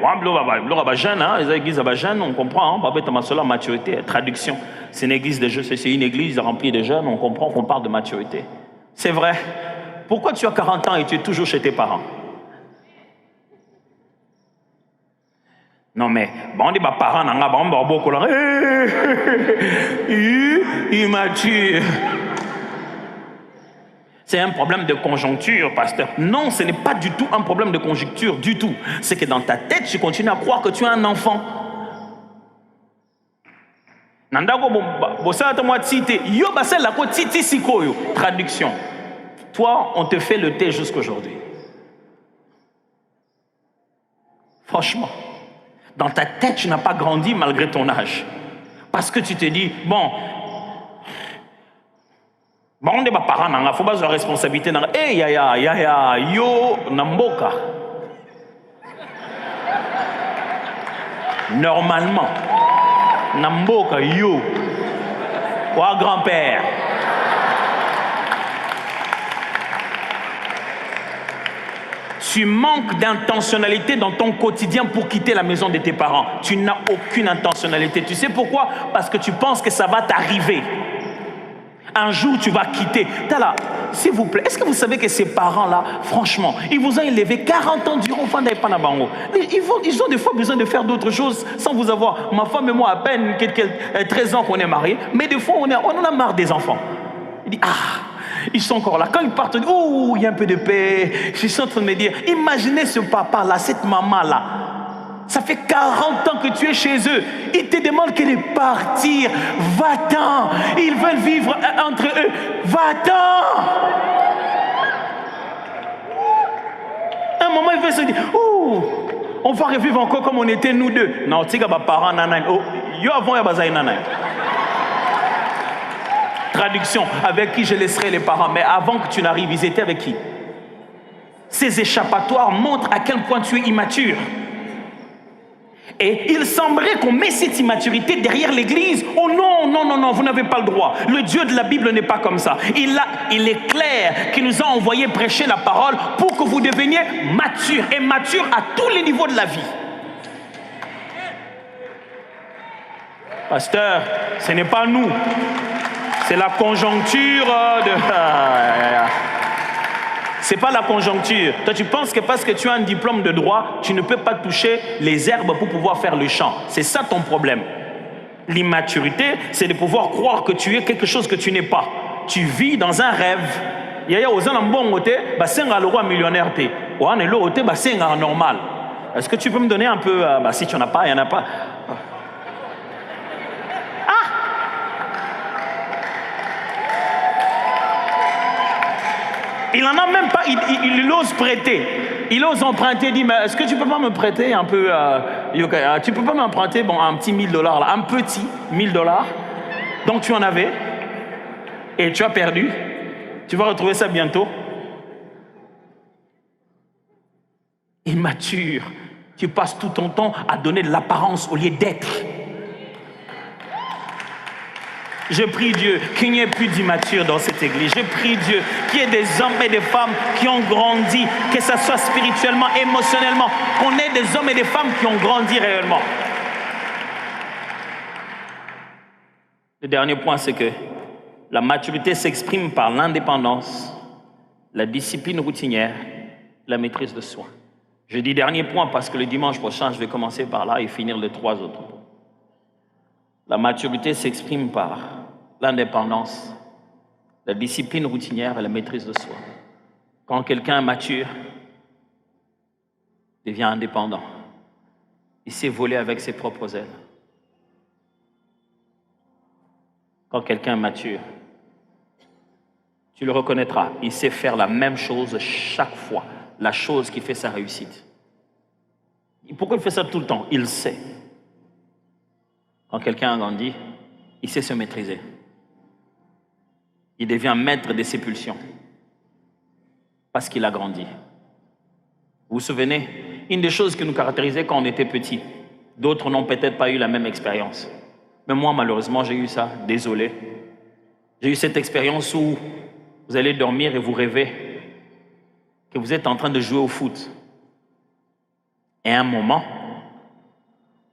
jeune, hein, les églises jeunes, on comprend, hein, maturité, traduction. C'est une église de jeunes, c'est une église remplie de jeunes, on comprend qu'on parle de maturité. C'est vrai. Pourquoi tu as 40 ans et tu es toujours chez tes parents? Non mais, bon, les parents, immature. C'est un problème de conjoncture, pasteur. Non, ce n'est pas du tout un problème de conjoncture, du tout. C'est que dans ta tête, tu continues à croire que tu es un enfant. Traduction. Toi, on te fait le thé jusqu'aujourd'hui. Franchement. Dans ta tête, tu n'as pas grandi malgré ton âge. Parce que tu te dis, bon, on est parents, il faut pas la responsabilité. Eh, yo, namboka. Normalement, namboka, yo, ou grand-père. Tu manques d'intentionnalité dans ton quotidien pour quitter la maison de tes parents. Tu n'as aucune intentionnalité. Tu sais pourquoi? Parce que tu penses que ça va t'arriver. Un jour, tu vas quitter. Là, s'il vous plaît, est-ce que vous savez que ces parents-là, franchement, ils vous ont élevé 40 ans durant ils ont des fois besoin de faire d'autres choses sans vous avoir. Ma femme et moi, à peine 13 ans qu'on est mariés, mais des fois, on en a marre des enfants. Il dit, ils sont encore là. Quand ils partent, il y a un peu de paix. Je suis en train de me dire, imaginez ce papa-là, cette maman-là. Ça fait 40 ans que tu es chez eux. Ils te demandent de partir. Va-t'en. Ils veulent vivre entre eux. Va-t'en. Un moment, il veut se dire, on va revivre encore comme on était nous deux. Non, tu sais que parents, yo avant, il y a traduction, avec qui je laisserai les parents. Mais avant que tu n'arrives, ils étaient avec qui? Ces échappatoires montrent à quel point tu es immature. Et il semblerait qu'on met cette immaturité derrière l'église. Oh non, vous n'avez pas le droit. Le Dieu de la Bible n'est pas comme ça. Il est clair qu'il nous a envoyé prêcher la parole pour que vous deveniez matures. Et matures à tous les niveaux de la vie. Pasteur, ce n'est pas nous. C'est la conjoncture de... C'est pas la conjoncture. Toi, tu penses que parce que tu as un diplôme de droit, tu ne peux pas toucher les herbes pour pouvoir faire le champ. C'est ça ton problème. L'immaturité, c'est de pouvoir croire que tu es quelque chose que tu n'es pas. Tu vis dans un rêve. Il y a aux un roi millionnaire. C'est normal. Est-ce que tu peux me donner un peu... si tu n'en as pas, il n'y en a pas. Il n'en a même pas, il ose prêter. Il ose emprunter, il dit, mais est-ce que tu peux pas me prêter un peu, tu peux pas m'emprunter un petit $1000 là, un petit $1000. Donc tu en avais, et tu as perdu. Tu vas retrouver ça bientôt. Immature. Tu passes tout ton temps à donner de l'apparence au lieu d'être. Je prie Dieu qu'il n'y ait plus d'immatures dans cette église. Je prie Dieu qu'il y ait des hommes et des femmes qui ont grandi, que ce soit spirituellement, émotionnellement, qu'on ait des hommes et des femmes qui ont grandi réellement. Le dernier point, c'est que la maturité s'exprime par l'indépendance, la discipline routinière, la maîtrise de soi. Je dis dernier point parce que le dimanche prochain, je vais commencer par là et finir les 3 autres points. La maturité s'exprime par l'indépendance, la discipline routinière et la maîtrise de soi. Quand quelqu'un mature, devient indépendant, il sait voler avec ses propres ailes. Quand quelqu'un mature, tu le reconnaîtras, il sait faire la même chose chaque fois, la chose qui fait sa réussite. Pourquoi il fait ça tout le temps? Il sait. Quand quelqu'un a grandi, il sait se maîtriser. Il devient maître de ses pulsions. Parce qu'il a grandi. Vous vous souvenez, une des choses qui nous caractérisait quand on était petit, d'autres n'ont peut-être pas eu la même expérience. Mais moi, malheureusement, j'ai eu ça. Désolé. J'ai eu cette expérience où vous allez dormir et vous rêvez que vous êtes en train de jouer au foot. Et à un moment,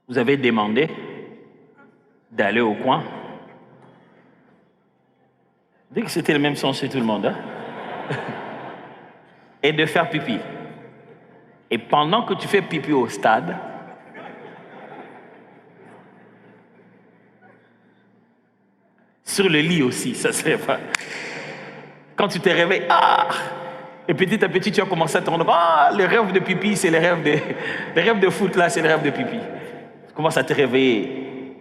vous avez demandé d'aller au coin. Dès que c'était le même son chez tout le monde. Hein? Et de faire pipi. Et pendant que tu fais pipi au stade, sur le lit aussi, ça serait pas. Quand tu te réveilles, et petit à petit, tu as commencé à te rendre compte, les rêves de pipi, c'est les rêves de foot, là, c'est les rêves de pipi. Tu commences à te réveiller,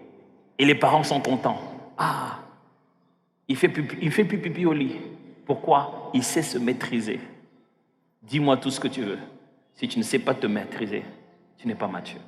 et les parents sont contents. Il fait plus pipi au lit. Pourquoi? Il sait se maîtriser. Dis-moi tout ce que tu veux. Si tu ne sais pas te maîtriser, tu n'es pas mature.